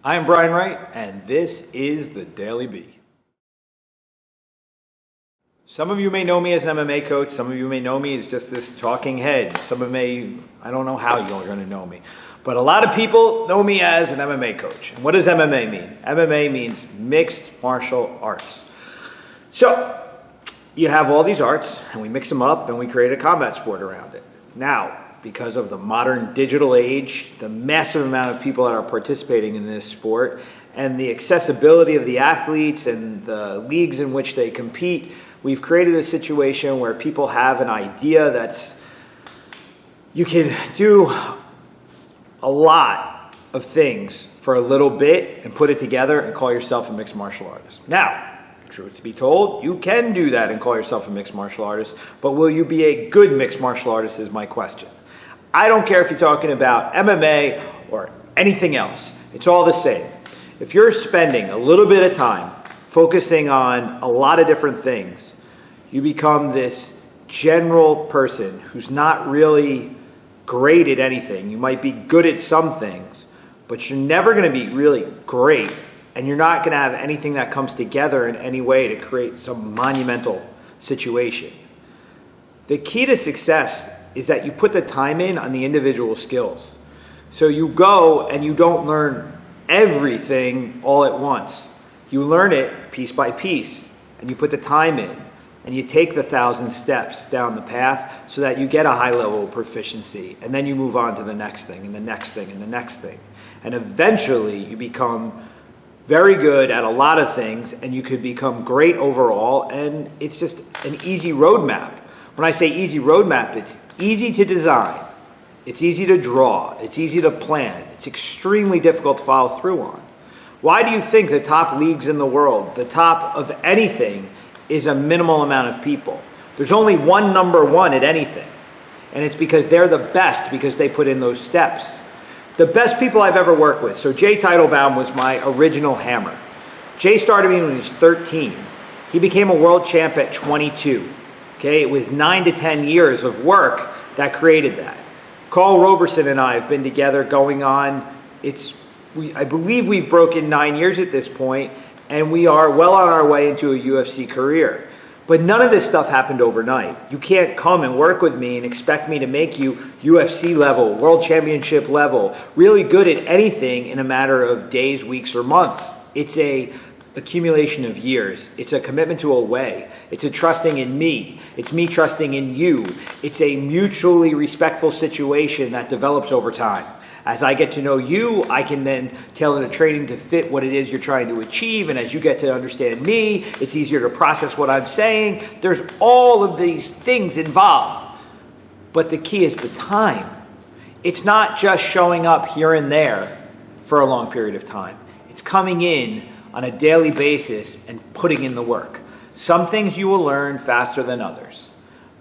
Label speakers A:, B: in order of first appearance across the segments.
A: I'm Brian Wright, and this is the Daily Bee. Some of you may know me as an MMA coach. Some of you may know me as just this talking head. I don't know how you're going to know me. But a lot of people know me as an MMA coach. And what does MMA mean? MMA means mixed martial arts. So, you have all these arts, and we mix them up, and we create a combat sport around it. Now, because of the modern digital age, the massive amount of people that are participating in this sport, and the accessibility of the athletes and the leagues in which they compete, we've created a situation where people have an idea you can do a lot of things for a little bit and put it together and call yourself a mixed martial artist. Now, truth be told, you can do that and call yourself a mixed martial artist, but will you be a good mixed martial artist is my question. I don't care if you're talking about MMA or anything else. It's all the same. If you're spending a little bit of time focusing on a lot of different things, you become this general person who's not really great at anything. You might be good at some things, but you're never going to be really great, and you're not going to have anything that comes together in any way to create some monumental situation. The key to success is that you put the time in on the individual skills. So you go and you don't learn everything all at once. You learn it piece by piece, and you put the time in, and you take the 1,000 steps down the path so that you get a high level of proficiency, and then you move on to the next thing, and the next thing, and the next thing. And eventually you become very good at a lot of things, and you could become great overall, and it's just an easy roadmap. When I say easy roadmap, it's easy to design, it's easy to draw, it's easy to plan, it's extremely difficult to follow through on. Why do you think the top leagues in the world, the top of anything, is a minimal amount of people? There's only one number one at anything, and it's because they're the best because they put in those steps. The best people I've ever worked with, so Jay Teitelbaum was my original hammer. Jay started me when he was 13. He became a world champ at 22. Okay, it was 9 to 10 years of work that created that. Carl Roberson and I have been together going on, I believe we've broken 9 years at this point, and we are well on our way into a UFC career. But none of this stuff happened overnight. You can't come and work with me and expect me to make you UFC level, world championship level, really good at anything in a matter of days, weeks, or months. It's a accumulation of years. It's a commitment to a way. It's a trusting in me. It's me trusting in you. It's a mutually respectful situation that develops over time. As I get to know you, I can then tailor the training to fit what it is you're trying to achieve. And as you get to understand me, it's easier to process what I'm saying. There's all of these things involved. But the key is the time. It's not just showing up here and there for a long period of time. It's coming in on a daily basis and putting in the work. Some things you will learn faster than others.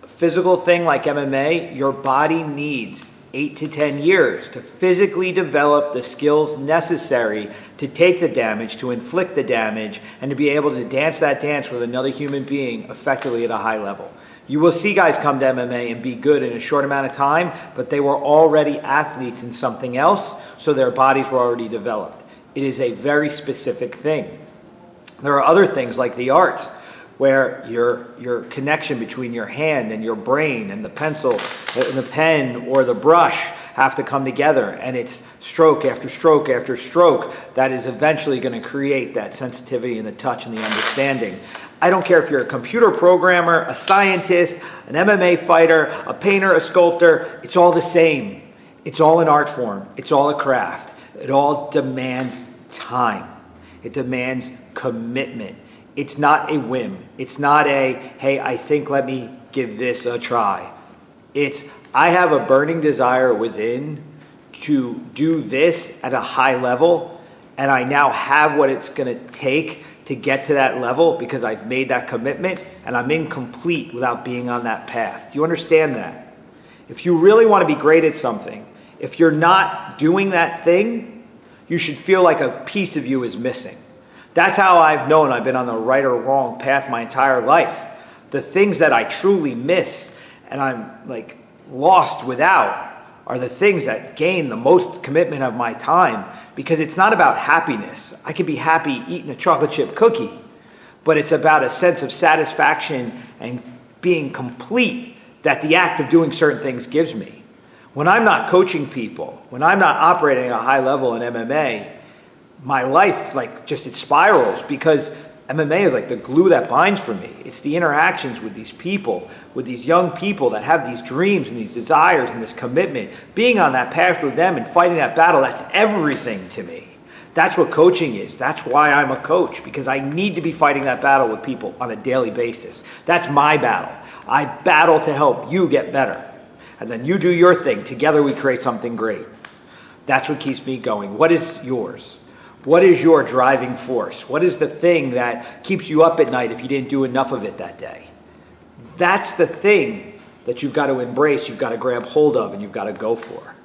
A: A physical thing like MMA, your body needs 8 to 10 years to physically develop the skills necessary to take the damage, to inflict the damage, and to be able to dance that dance with another human being effectively at a high level. You will see guys come to MMA and be good in a short amount of time, but they were already athletes in something else, so their bodies were already developed. It is a very specific thing. There are other things like the arts, where your connection between your hand and your brain and the pencil and the pen or the brush have to come together, and it's stroke after stroke after stroke that is eventually going to create that sensitivity and the touch and the understanding. I don't care if you're a computer programmer, a scientist, an MMA fighter, a painter, a sculptor, it's all the same. It's all an art form. It's all a craft. It all demands time. It demands commitment. It's not a whim. It's not hey, I think let me give this a try. It's, I have a burning desire within to do this at a high level, and I now have what it's going to take to get to that level because I've made that commitment, and I'm incomplete without being on that path. Do you understand that? If you really want to be great at something, if you're not doing that thing, you should feel like a piece of you is missing. That's how I've known I've been on the right or wrong path my entire life. The things that I truly miss and I'm like lost without are the things that gain the most commitment of my time, because it's not about happiness. I could be happy eating a chocolate chip cookie, but it's about a sense of satisfaction and being complete that the act of doing certain things gives me. When I'm not coaching people, when I'm not operating at a high level in MMA, my life it spirals, because MMA is like the glue that binds for me. It's the interactions with these people, with these young people that have these dreams and these desires and this commitment. Being on that path with them and fighting that battle, that's everything to me. That's what coaching is. That's why I'm a coach, because I need to be fighting that battle with people on a daily basis. That's my battle. I battle to help you get better. And then you do your thing. Together we create something great. That's what keeps me going. What is yours? What is your driving force? What is the thing that keeps you up at night if you didn't do enough of it that day? That's the thing that you've got to embrace, you've got to grab hold of, and you've got to go for.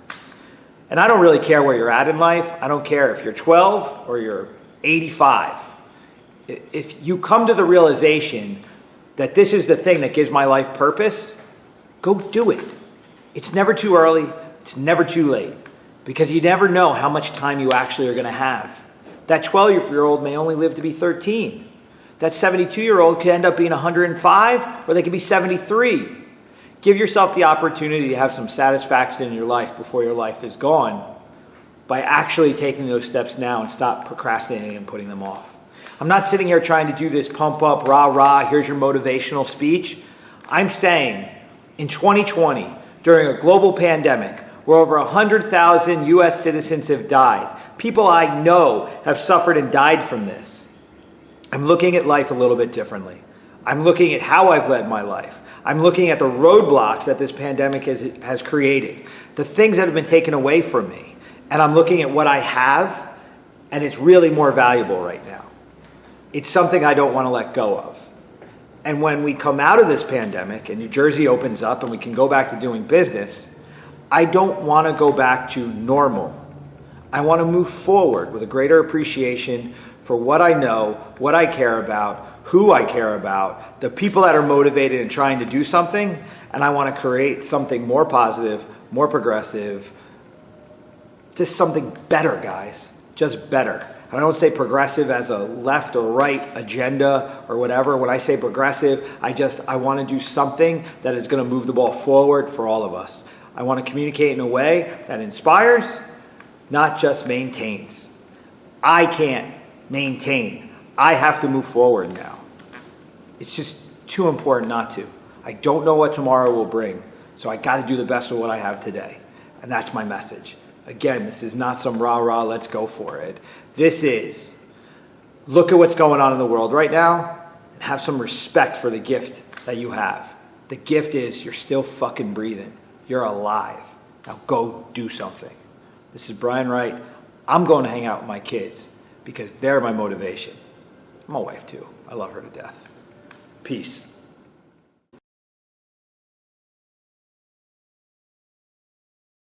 A: And I don't really care where you're at in life. I don't care if you're 12 or you're 85. If you come to the realization that this is the thing that gives my life purpose, go do it. It's never too early. It's never too late, because you never know how much time you actually are going to have. That 12-year-old may only live to be 13. That 72-year-old could end up being 105, or they could be 73. Give yourself the opportunity to have some satisfaction in your life before your life is gone by actually taking those steps now and stop procrastinating and putting them off. I'm not sitting here trying to do this pump up, rah, rah, here's your motivational speech. I'm saying in 2020, during a global pandemic, where over 100,000 U.S. citizens have died, people I know have suffered and died from this, I'm looking at life a little bit differently. I'm looking at how I've led my life. I'm looking at the roadblocks that this pandemic has created, the things that have been taken away from me, and I'm looking at what I have, and it's really more valuable right now. It's something I don't want to let go of. And when we come out of this pandemic and New Jersey opens up and we can go back to doing business, I don't want to go back to normal. I want to move forward with a greater appreciation for what I know, what I care about, who I care about, the people that are motivated and trying to do something, and I want to create something more positive, more progressive, just something better, guys, just better. I don't say progressive as a left or right agenda or whatever. When I say progressive, I want to do something that is going to move the ball forward for all of us. I want to communicate in a way that inspires, not just maintains. I can't maintain. I have to move forward now. It's just too important not to. I don't know what tomorrow will bring, so I got to do the best of what I have today. And that's my message. Again, this is not some rah-rah, let's go for it. This is, look at what's going on in the world right now and have some respect for the gift that you have. The gift is you're still fucking breathing. You're alive. Now go do something. This is Brian Wright. I'm going to hang out with my kids because they're my motivation. My wife too. I love her to death. Peace.